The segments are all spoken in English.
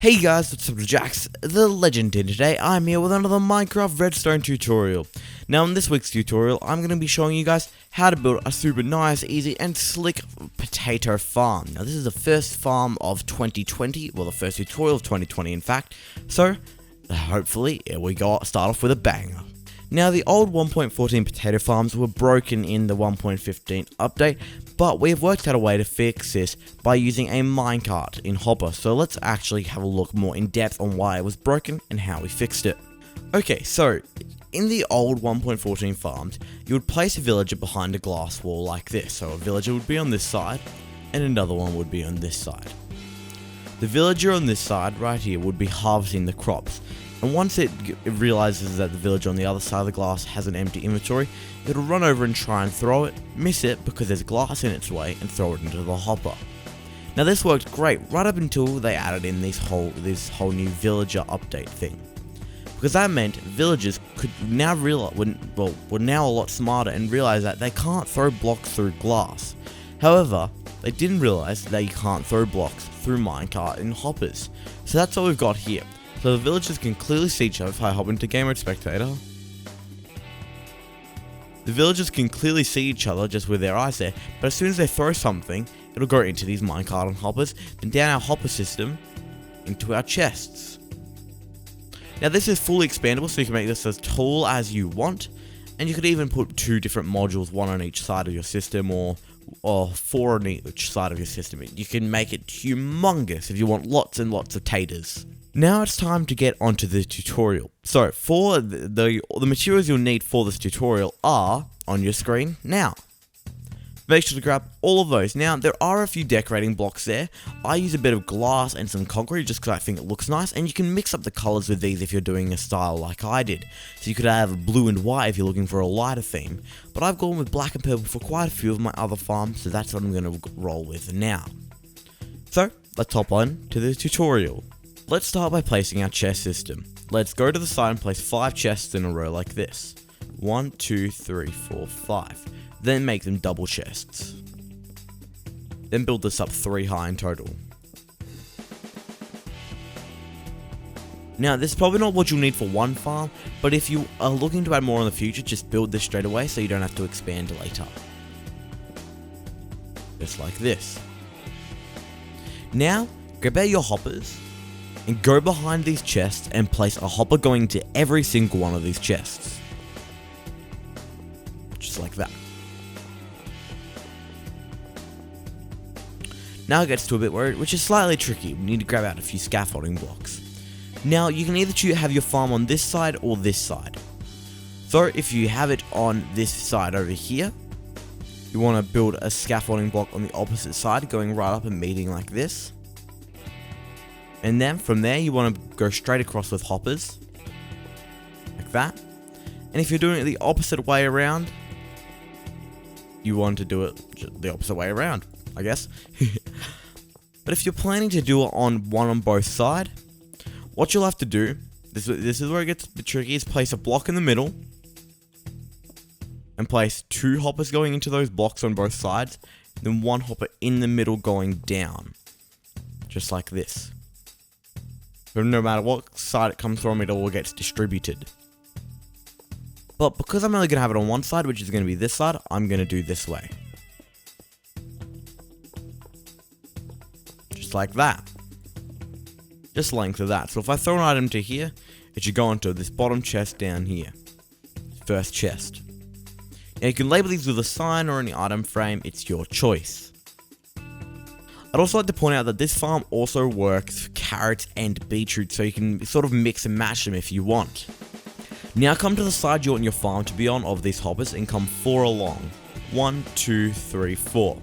Hey guys, what's up, jjaaxxthelegend here. Today I'm here with another Minecraft redstone tutorial. Now in this week's tutorial, I'm going to be showing you guys how to build a super nice, easy and slick potato farm. Now this is the first farm of 2020, well the first tutorial of 2020 in fact, so hopefully we start off with a banger. Now the old 1.14 potato farms were broken in the 1.15 update, but we have worked out a way to fix this by using a minecart in Hopper, so let's actually have a look more in depth on why it was broken and how we fixed it. Okay, so in the old 1.14 farms, you would place a villager behind a glass wall like this, so a villager would be on this side and another one would be on this side. The villager on this side right here would be harvesting the crops. And once it realizes that the villager on the other side of the glass has an empty inventory, it'll run over and try and throw it, miss it because there's glass in its way, and throw it into the hopper. Now this worked great right up until they added in this whole new villager update thing, because that meant villagers could now were now a lot smarter and realize that they can't throw blocks through glass. However, they didn't realize that you can't throw blocks through minecart and hoppers. So that's what we've got here. So the villagers can clearly see each other. If I hop into game mode spectator, the villagers can clearly see each other just with their eyes there, but as soon as they throw something, it'll go into these minecart and hoppers, then down our hopper system, into our chests. Now this is fully expandable, so you can make this as tall as you want, and you could even put two different modules, one on each side of your system, or four on each side of your system. You can make it humongous if you want lots and lots of taters. Now it's time to get onto the tutorial. So for the materials you'll need for this tutorial are on your screen now. Make sure to grab all of those. Now there are a few decorating blocks there. I use a bit of glass and some concrete just because I think it looks nice, and you can mix up the colors with these if you're doing a style like I did. So you could have blue and white if you're looking for a lighter theme, but I've gone with black and purple for quite a few of my other farms, so that's what I'm going to roll with now. So let's hop on to the tutorial. Let's start by placing our chest system. Let's go to the side and place 5 chests in a row like this. 1, 2, 3, 4, 5. Then make them double chests. Then build this up 3 high in total. Now this is probably not what you'll need for one farm, but if you are looking to add more in the future, just build this straight away so you don't have to expand later. Just like this. Now, grab out your hoppers and go behind these chests and place a hopper going to every single one of these chests. Just like that. Now it gets to a bit which is slightly tricky. We need to grab out a few scaffolding blocks. Now you can either have your farm on this side or this side. So if you have it on this side over here, you want to build a scaffolding block on the opposite side going right up and meeting like this. And then from there you want to go straight across with hoppers, like that. And if you're doing it the opposite way around, you want to do it the opposite way around, I guess. But if you're planning to do it on both sides, what you'll have to do, this is where it gets a bit tricky, is place a block in the middle, and place 2 hoppers going into those blocks on both sides, then 1 hopper in the middle going down, just like this. So no matter what side it comes from, it all gets distributed. But because I'm only going to have it on one side, which is going to be this side, I'm going to do this way. Just like that. Just length of that. So if I throw an item to here, it should go into this bottom chest down here. First chest. Now you can label these with a sign or any item frame, it's your choice. I'd also like to point out that this farm also works for carrots and beetroot, so you can sort of mix and match them if you want. Now come to the side you want your farm to be on of these hoppers and come 4 along. 1, 2, 3, 4.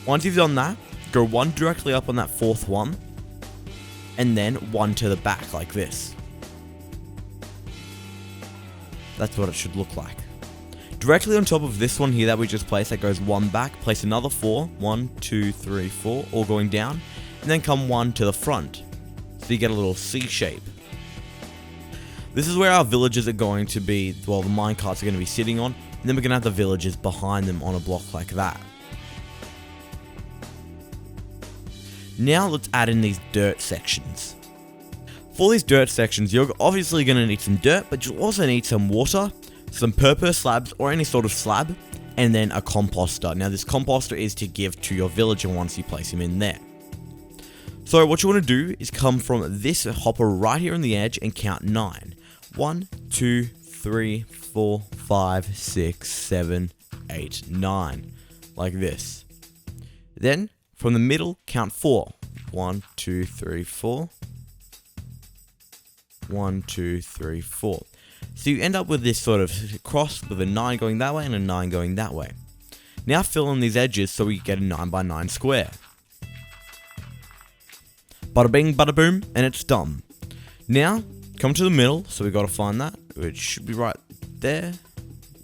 Once you've done that, go 1 directly up on that 4th one, and then 1 to the back like this. That's what it should look like. Directly on top of this one here that we just placed that goes 1 back, place another 4, 1, 2, 3, 4, all going down, and then come 1 to the front, so you get a little C shape. This is where our villagers are going to be, well the minecarts are going to be sitting on, and then we're going to have the villagers behind them on a block like that. Now let's add in these dirt sections. For these dirt sections, you're obviously going to need some dirt, but you'll also need some water, some purpose slabs or any sort of slab, and then a composter. Now this composter is to give to your villager once you place him in there. So what you want to do is come from this hopper right here on the edge and count 9. 1, 2, 3, 4, 5, 6, 7, 8, 9. Like this. Then from the middle, count 4. 1, 2, 3, 4. 1, 2, 3, 4. So you end up with this sort of cross with a 9 going that way and a 9 going that way. Now fill in these edges so we get a 9 by 9 square. Bada bing, bada boom, and it's done. Now, come to the middle, so we got to find that, which should be right there.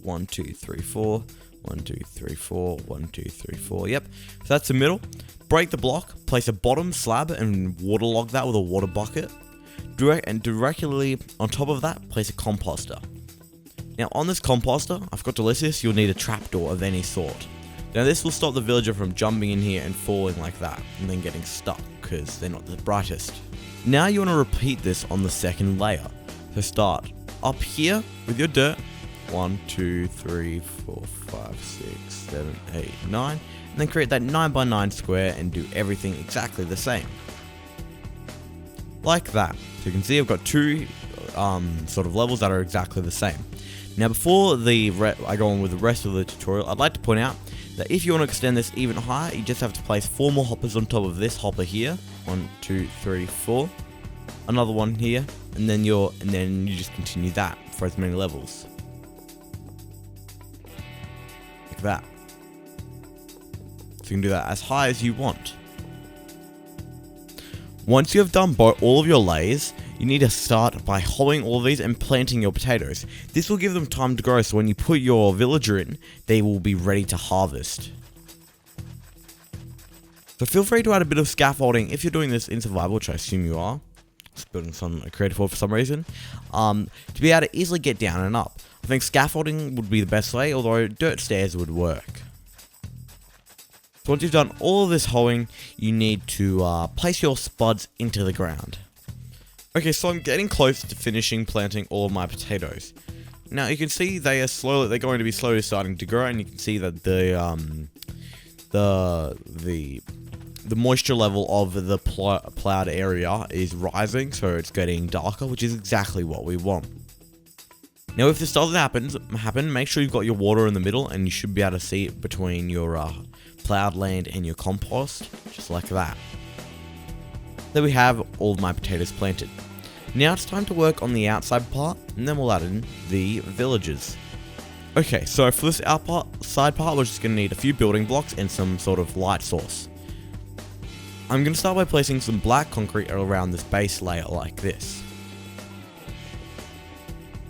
1, 2, 3, 4. 1, 2, 3, 4. 1, 2, 3, 4. Yep, so that's the middle. Break the block, place a bottom slab and waterlog that with a water bucket. And directly on top of that, place a composter. Now on this composter, I forgot to list this, you'll need a trapdoor of any sort. Now this will stop the villager from jumping in here and falling like that, and then getting stuck, because they're not the brightest. Now you want to repeat this on the second layer. So start up here with your dirt, 1, 2, 3, 4, 5, 6, 7, 8, 9, and then create that 9 by 9 square and do everything exactly the same. Like that. So you can see I've got two sort of levels that are exactly the same. Now before I go on with the rest of the tutorial, I'd like to point out that if you want to extend this even higher, you just have to place 4 more hoppers on top of this hopper here. 1, 2, 3, 4. Another one here, and then you just continue that for as many levels. Like that. So you can do that as high as you want. Once you have done all of your layers, you need to start by hollowing all of these and planting your potatoes. This will give them time to grow, so when you put your villager in, they will be ready to harvest. So feel free to add a bit of scaffolding if you're doing this in survival, which I assume you are. Just building some creative for some reason. To be able to easily get down and up. I think scaffolding would be the best way, although dirt stairs would work. So once you've done all of this hoeing, you need to place your spuds into the ground. Okay, so I'm getting close to finishing planting all of my potatoes. Now you can see they're going to be slowly starting to grow, and you can see that the moisture level of the plowed area is rising, so it's getting darker, which is exactly what we want. Now if this doesn't happen, make sure you've got your water in the middle, and you should be able to see it between your plowed land and your compost, just like that. There we have all of my potatoes planted. Now it's time to work on the outside part, and then we'll add in the villagers. Okay, so for this outside part, we're just going to need a few building blocks and some sort of light source. I'm going to start by placing some black concrete around this base layer like this.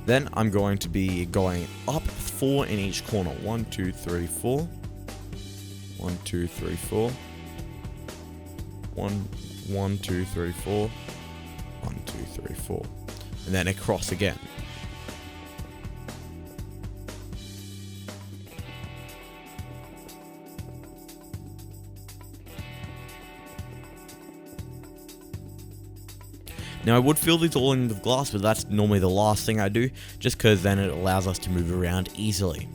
Then I'm going to be going up 4 in each corner. 1, 2, 3, 4. 1, 2, 3, 4. 1, 2, 3, 4. 1, 2, 3, 4. And then across again. Now I would fill these all in with glass, but that's normally the last thing I do, just because then it allows us to move around easily.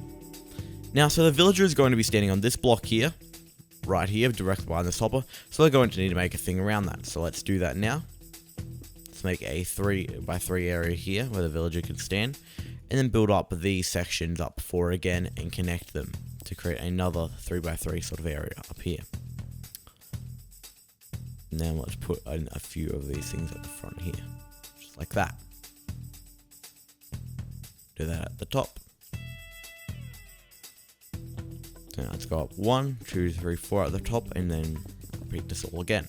Now, so the villager is going to be standing on this block here, right here, directly behind this hopper, so they're going to need to make a thing around that. So let's do that now. Let's make a 3 by 3 area here, where the villager can stand, and then build up these sections up 4 again, and connect them to create another 3 by 3 sort of area up here. Now let's put in a few of these things at the front here, just like that. Do that at the top. So now let's go up 1, 2, 3, 4 at the top, and then repeat this all again.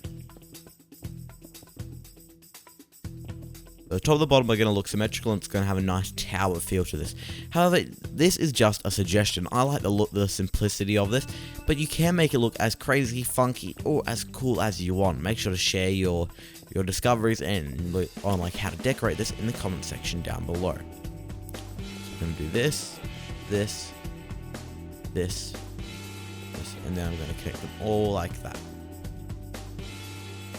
The top and the bottom are going to look symmetrical, and it's going to have a nice tower feel to this. However, this is just a suggestion. I like the simplicity of this, but you can make it look as crazy, funky, or as cool as you want. Make sure to share your discoveries and on like how to decorate this in the comment section down below. So I'm going to do this, this, this, this, and then I'm going to connect them all like that.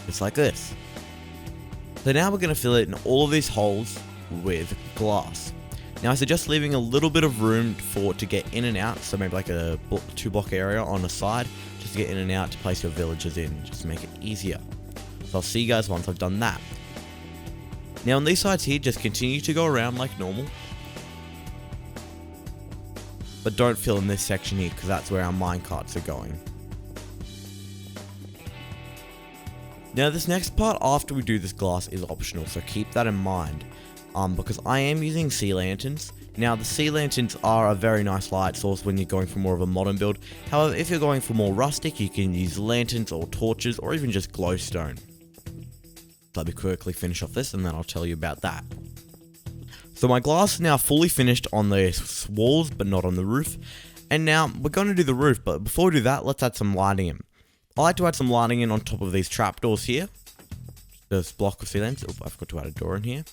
just like this. So now we're going to fill in all of these holes with glass. Now I suggest leaving a little bit of room for it to get in and out, so maybe like a 2-block area on the side, just to get in and out to place your villagers in, just to make it easier. So I'll see you guys once I've done that. Now on these sides here, just continue to go around like normal. But don't fill in this section here, because that's where our minecarts are going. Now this next part after we do this glass is optional, so keep that in mind. Because I am using sea lanterns. Now the sea lanterns are a very nice light source when you're going for more of a modern build. However, if you're going for more rustic, you can use lanterns or torches or even just glowstone. Let me quickly finish off this and then I'll tell you about that. So my glass is now fully finished on the walls but not on the roof. And now we're going to do the roof, but before we do that, let's add some lighting in. I like to add some lighting in on top of these trapdoors here. This block of sea lanterns. Oh, I forgot to add a door in here.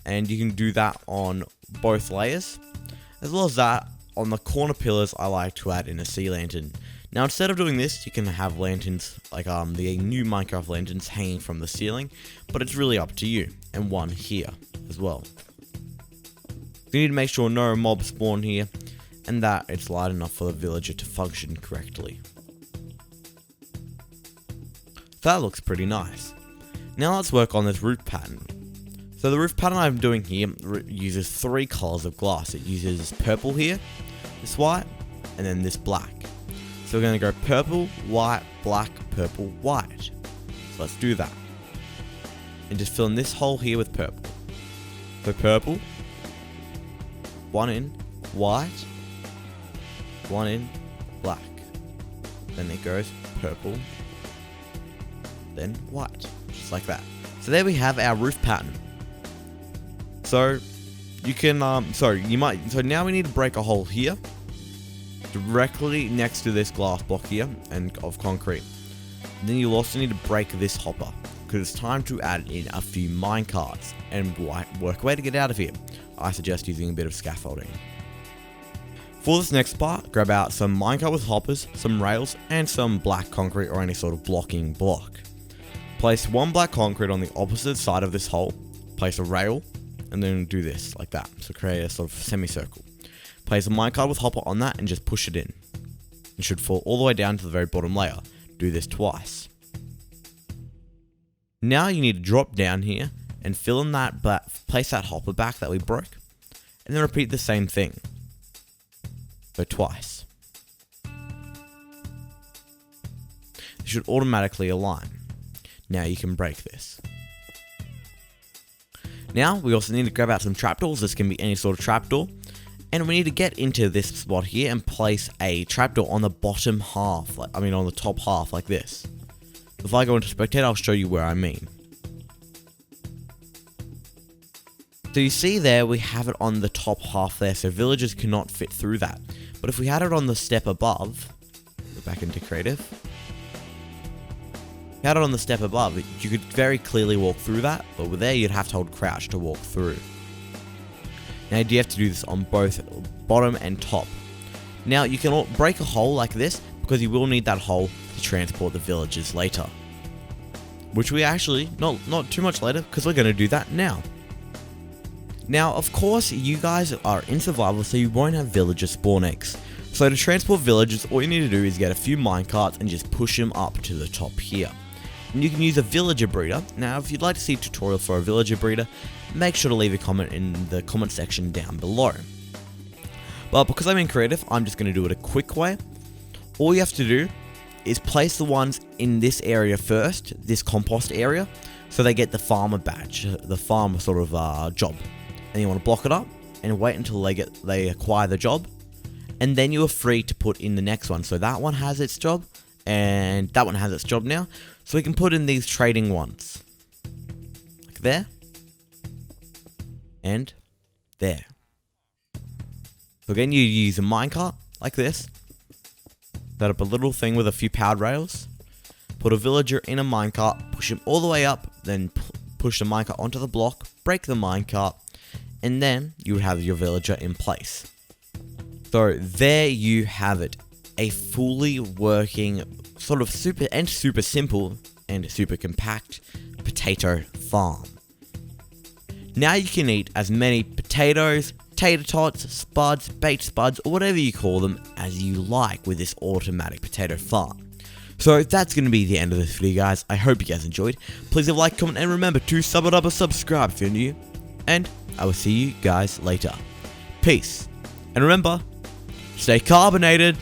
And you can do that on both layers. As well as that, on the corner pillars, I like to add in a sea lantern. Now instead of doing this, you can have lanterns, like the new Minecraft lanterns hanging from the ceiling. But it's really up to you. And one here as well. You need to make sure no mobs spawn here. And that it's light enough for the villager to function correctly. So that looks pretty nice. Now let's work on this roof pattern. So the roof pattern I'm doing here uses 3 colors of glass. It uses purple here, this white, and then this black. So we're going to go purple, white, black, purple, white. So let's do that. And just fill in this hole here with purple. So purple, 1 in, white, 1 in, black. Then it goes purple, then white, just like that. So there we have our roof pattern. So you can so now we need to break a hole here directly next to this glass block here and of concrete. And then you'll also need to break this hopper because it's time to add in a few minecarts and work a way to get out of here. I suggest using a bit of scaffolding. For this next part, grab out some minecart with hoppers, some rails, and some black concrete or any sort of blocking block. Place 1 black concrete on the opposite side of this hole, place a rail, and then do this, like that. So create a sort of semicircle. Place a minecart with hopper on that and just push it in. It should fall all the way down to the very bottom layer. Do this twice. Now you need to drop down here and fill in that, place that hopper back that we broke. And then repeat the same thing. So twice. It should automatically align. Now you can break this. Now we also need to grab out some trapdoors. This can be any sort of trapdoor. And we need to get into this spot here and place a trapdoor on the bottom half. On the top half like this. If I go into spectate, I'll show you where I mean. So you see there, we have it on the top half there. So villagers cannot fit through that. But if we had it on the step above, go back into creative. If you had it on the step above, you could very clearly walk through that. But with there, you'd have to hold crouch to walk through. Now you have to do this on both bottom and top. Now you can break a hole like this because you will need that hole to transport the villagers later. Which we actually, not too much later, because we're going to do that now. Now of course you guys are in survival, so you won't have villager spawn eggs. So to transport villagers, all you need to do is get a few minecarts and just push them up to the top here. And you can use a villager breeder. Now if you'd like to see a tutorial for a villager breeder, make sure to leave a comment in the comment section down below. But because I'm in creative, I'm just going to do it a quick way. All you have to do is place the ones in this area first, this compost area, so they get the farmer badge, the farmer sort of job. And you want to block it up and wait until they acquire the job, and then you are free to put in the next one. So that one has its job, and that one has its job now. So we can put in these trading ones, like there, and there. So again, you use a minecart like this. Set up a little thing with a few powered rails. Put a villager in a minecart, push him all the way up, then push the minecart onto the block, break the minecart, and then you have your villager in place. So there you have it. A fully working, sort of super simple and super compact potato farm. Now you can eat as many potatoes, tater tots, spuds, baked spuds, or whatever you call them as you like with this automatic potato farm. So that's going to be the end of this video, guys. I hope you guys enjoyed. Please leave a like, comment, and remember to subscribe if you're new. And I will see you guys later. Peace. And remember, stay carbonated.